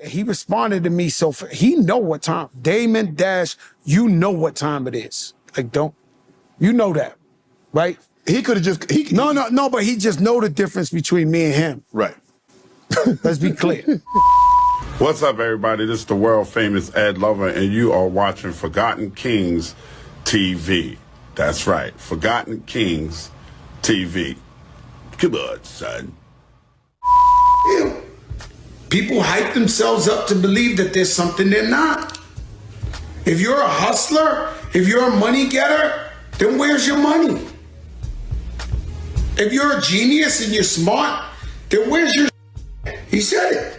he responded to me he know what time. Damon Dash, you know what time it is. Like, you know that, right? He could have just... No, but he just know the difference between me and him. Right. Let's be clear. What's up, everybody? This is the world famous Ed Lover, and you are watching Forgotten Kings TV. That's right, Forgotten Kings TV. Come on, son. People hype themselves up to believe that there's something they're not. If you're a hustler, if you're a money getter, then where's your money? If you're a genius and you're smart, then where's your... He said it.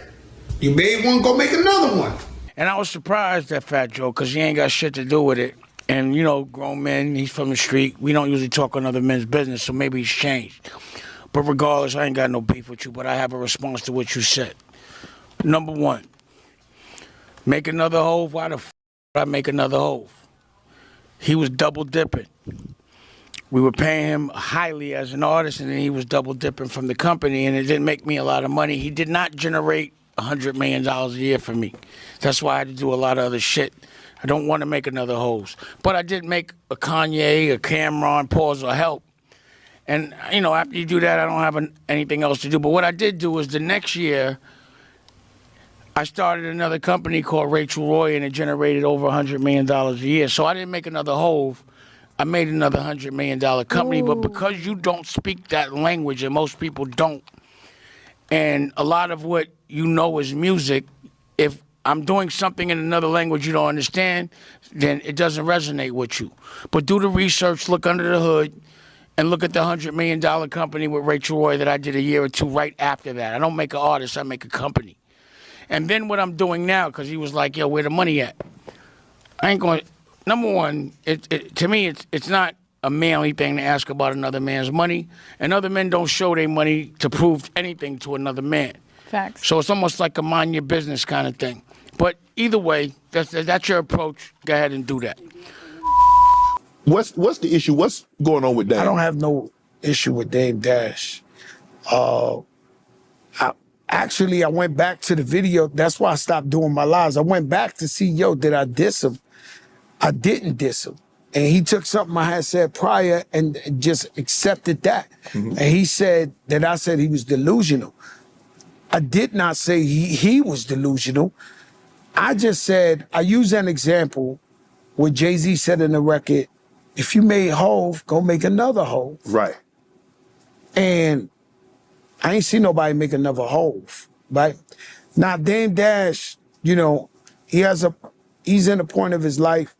You made one, go make another one. And I was surprised at Fat Joe because he ain't got shit to do with it. And, you know, grown men, he's from the street. We don't usually talk on other men's business, so maybe he's changed. But regardless, I ain't got no beef with you, but I have a response to what you said. Number one, make another hove. Why the f*** would I make another hove? He was double dipping. We were paying him highly as an artist, and then he was double dipping from the company, and it didn't make me a lot of money. He did not generate $100 million a year for me. That's why I had to do a lot of other shit. I don't want to make another hose. But I did make a Kanye, a Cameron, Pause, or Help. And, you know, after you do that, I don't have anything else to do. But what I did do is the next year, I started another company called Rachel Roy, and it generated over $100 million a year. So I didn't make another hove. I made another $100 million company. Ooh. But because you don't speak that language, and most people don't, and a lot of what you know is music, if I'm doing something in another language you don't understand, then it doesn't resonate with you. But do the research, look under the hood, and look at the $100 million company with Rachel Roy that I did a year or two right after that. I don't make an artist, I make a company. And then what I'm doing now, because he was like, yo, where the money at? I ain't going... Number one, to me, it's not a manly thing to ask about another man's money, and other men don't show their money to prove anything to another man. Facts. So it's almost like a mind your business kind of thing. But either way, that's your approach. Go ahead and do that. What's the issue? What's going on with Dame? I don't have no issue with Dame Dash. I went back to the video. That's why I stopped doing my lives. I went back to see, yo, did I diss him? I didn't diss him. And he took something I had said prior and just accepted that. Mm-hmm. And he said that I said he was delusional. I did not say he was delusional. I just said, I used an example where Jay-Z said in the record, if you made Hove, go make another Hove. Right. And I ain't seen nobody make another Hove, right? Now, Dame Dash, you know, he's in a point of his life.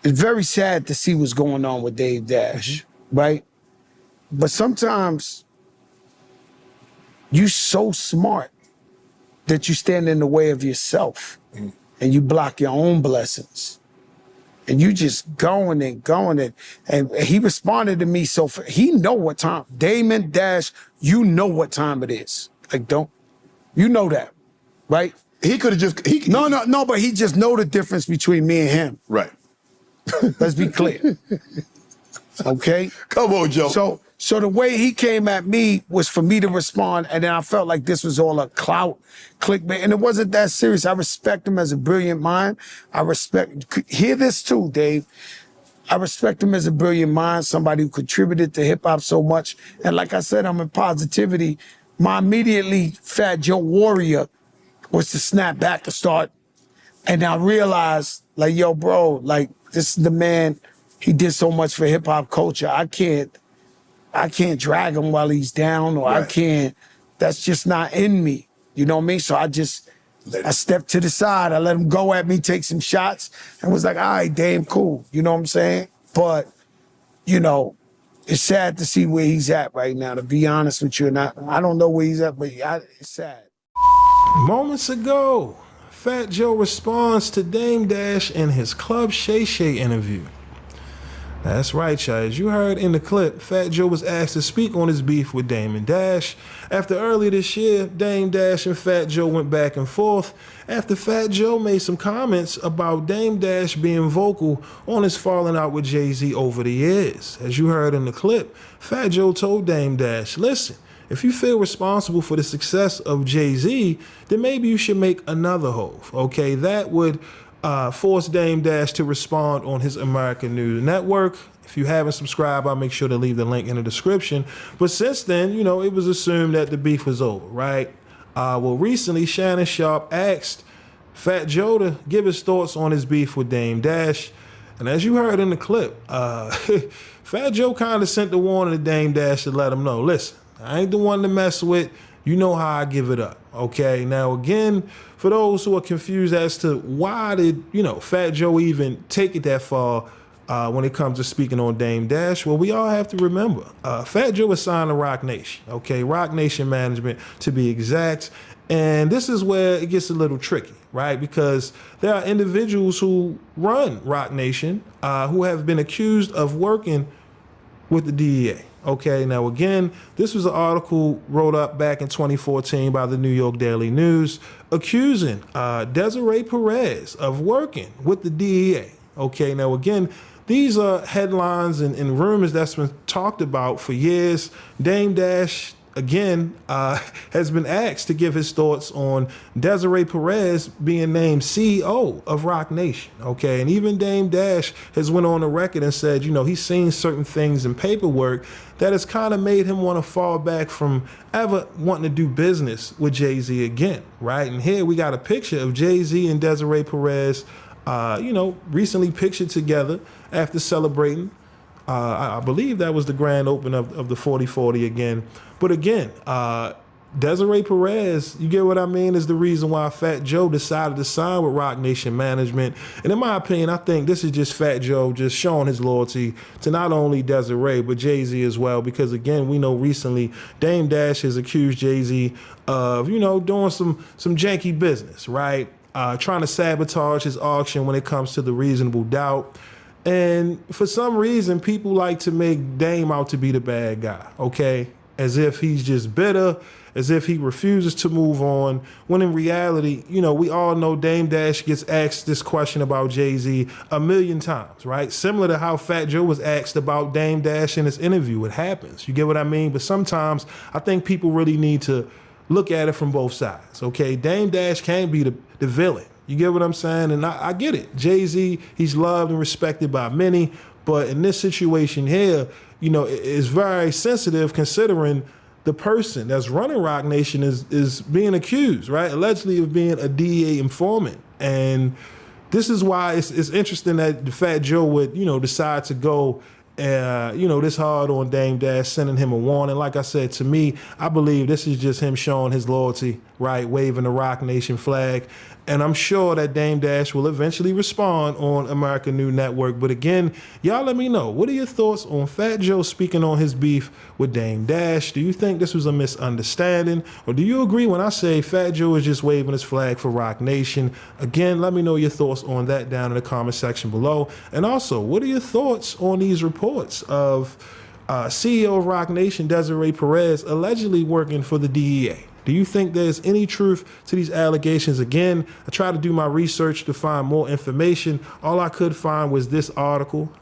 It's very sad to see what's going on with Dame Dash, right? But sometimes you so smart that you stand in the way of yourself and you block your own blessings. And you just going and he responded to me he know what time. Damon Dash, you know what time it is. Like, you know that, right? He could have just... No, but he just know the difference between me and him. Right. Let's be clear. Okay? Come on, Joe. So the way he came at me was for me to respond, and then I felt like this was all a clout clickbait, and it wasn't that serious. I respect him as a brilliant mind. Hear this too, Dave. I respect him as a brilliant mind, somebody who contributed to hip-hop so much. And like I said, I'm in positivity. My immediately Fat Joe warrior was to snap back to start. And I realized, like, yo, bro, like, this is the man, he did so much for hip-hop culture. I can't drag him while he's down, or right. That's just not in me. You know what I mean? So I stepped to the side. I let him go at me, take some shots, and was like, all right, damn cool. You know what I'm saying? But, you know, it's sad to see where he's at right now, to be honest with you. And I don't know where he's at, but it's sad. Moments ago, Fat Joe responds to Dame Dash in his Club Shay Shay interview. That's right, y'all. As you heard in the clip, Fat Joe was asked to speak on his beef with Dame Dash. After earlier this year, Dame Dash and Fat Joe went back and forth after Fat Joe made some comments about Dame Dash being vocal on his falling out with Jay-Z over the years. As you heard in the clip, Fat Joe told Dame Dash, listen, if you feel responsible for the success of Jay-Z, then maybe you should make another Hove. Okay, that would force Dame Dash to respond on his American News Network. If you haven't subscribed, I'll make sure to leave the link in the description. But since then, you know, it was assumed that the beef was over, right? Well, recently, Shannon Sharpe asked Fat Joe to give his thoughts on his beef with Dame Dash. And as you heard in the clip, Fat Joe kind of sent the warning to Dame Dash to let him know, listen, I ain't the one to mess with. You know how I give it up, okay? Now, again, for those who are confused as to why did, you know, Fat Joe even take it that far when it comes to speaking on Dame Dash, well, we all have to remember, Fat Joe was signed to Roc Nation, okay? Roc Nation Management, to be exact. And this is where it gets a little tricky, right? Because there are individuals who run Roc Nation who have been accused of working with the DEA. Okay, now again, this was an article wrote up back in 2014 by the New York Daily News accusing Desiree Perez of working with the DEA. Okay, now again, these are headlines and rumors that's been talked about for years. Dame Dash, again, has been asked to give his thoughts on Desiree Perez being named CEO of Roc Nation, okay? And even Dame Dash has went on the record and said, you know, he's seen certain things in paperwork that has kind of made him want to fall back from ever wanting to do business with Jay-Z again, right? And here we got a picture of Jay-Z and Desiree Perez, you know, recently pictured together after celebrating I believe that was the grand open of the 4040 again. But again, Desiree Perez, you get what I mean, is the reason why Fat Joe decided to sign with Roc Nation Management. And in my opinion, I think this is just Fat Joe just showing his loyalty to not only Desiree, but Jay-Z as well. Because again, we know recently Dame Dash has accused Jay-Z of, you know, doing some janky business, right? Trying to sabotage his auction when it comes to the reasonable doubt. And for some reason, people like to make Dame out to be the bad guy, okay? As if he's just bitter, as if he refuses to move on, when in reality, you know, we all know Dame Dash gets asked this question about Jay-Z a million times, right? Similar to how Fat Joe was asked about Dame Dash in his interview. It happens, you get what I mean? But sometimes I think people really need to look at it from both sides, okay? Dame Dash can't be the villain. You get what I'm saying? And I get it. Jay-Z, he's loved and respected by many, but in this situation here, you know, it's very sensitive considering the person that's running Roc Nation is being accused, right? Allegedly of being a DEA informant. And this is why it's interesting that the Fat Joe would, you know, decide to go you know, this hard on Dame Dash, sending him a warning. Like I said, to me, I believe this is just him showing his loyalty, right? Waving the Roc Nation flag. And I'm sure that Dame Dash will eventually respond on American News Network. But again, y'all let me know. What are your thoughts on Fat Joe speaking on his beef with Dame Dash? Do you think this was a misunderstanding? Or do you agree when I say Fat Joe is just waving his flag for Roc Nation? Again, let me know your thoughts on that down in the comment section below. And also, what are your thoughts on these reports of CEO of Roc Nation, Desiree Perez, allegedly working for the DEA? Do you think there's any truth to these allegations? Again, I tried to do my research to find more information. All I could find was this article.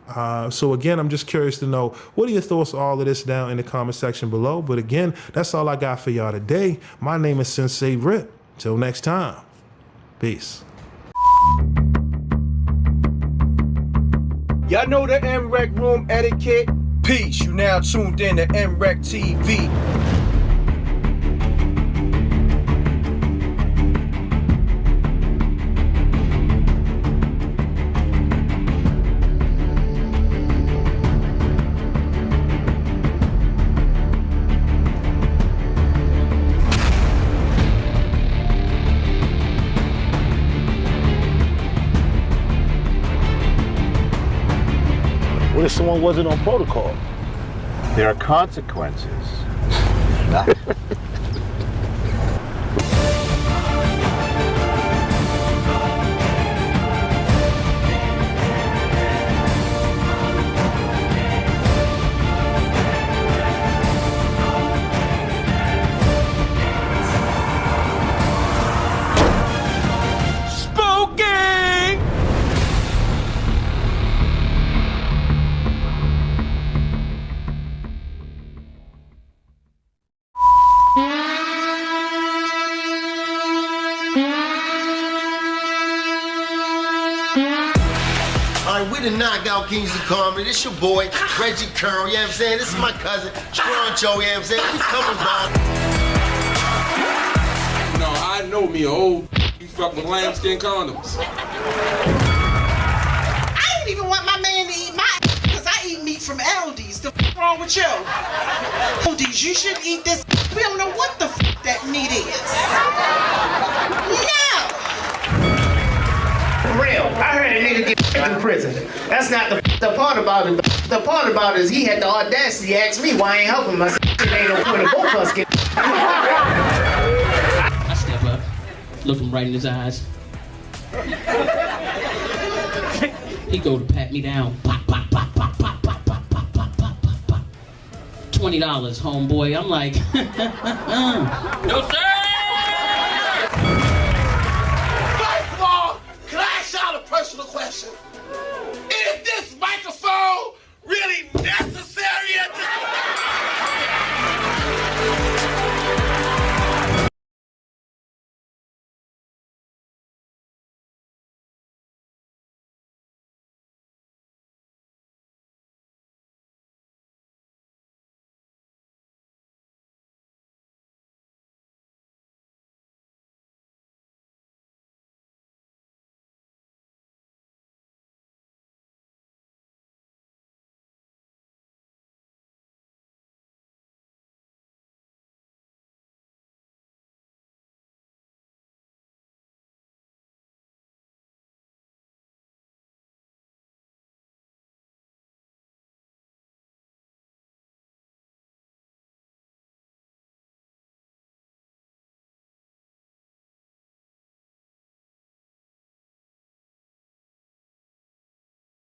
So again, I'm just curious to know, what are your thoughts on all of this down in the comment section below? But again, that's all I got for y'all today. My name is SenseiRip. Till next time, peace. Y'all know the MREC room etiquette. Peace. You now tuned in to MREC TV. What if someone wasn't on protocol? There are consequences. We the Knockout Kings of Comedy. This your boy, Reggie Curl, you know what I'm saying? This is my cousin, Stroncho, you know what I'm saying? We coming by. No, I know me, old you fuck with lambskin condoms. I don't even want my man to eat my because I eat meat from Aldi's. The wrong with you? Aldi's, you should eat this. We don't know what the that meat is. No! For real, I heard a nigga get in prison. That's not the part about it. The part about it is he had the audacity to ask me why I ain't helping him. I said, it ain't no point of both of us get. I step up, look him right in his eyes. He go to pat me down. Pop, pop, pop, pop, pop, pop, pop, pop, pop, pop, pop, pop. $20, homeboy. I'm like, no sir.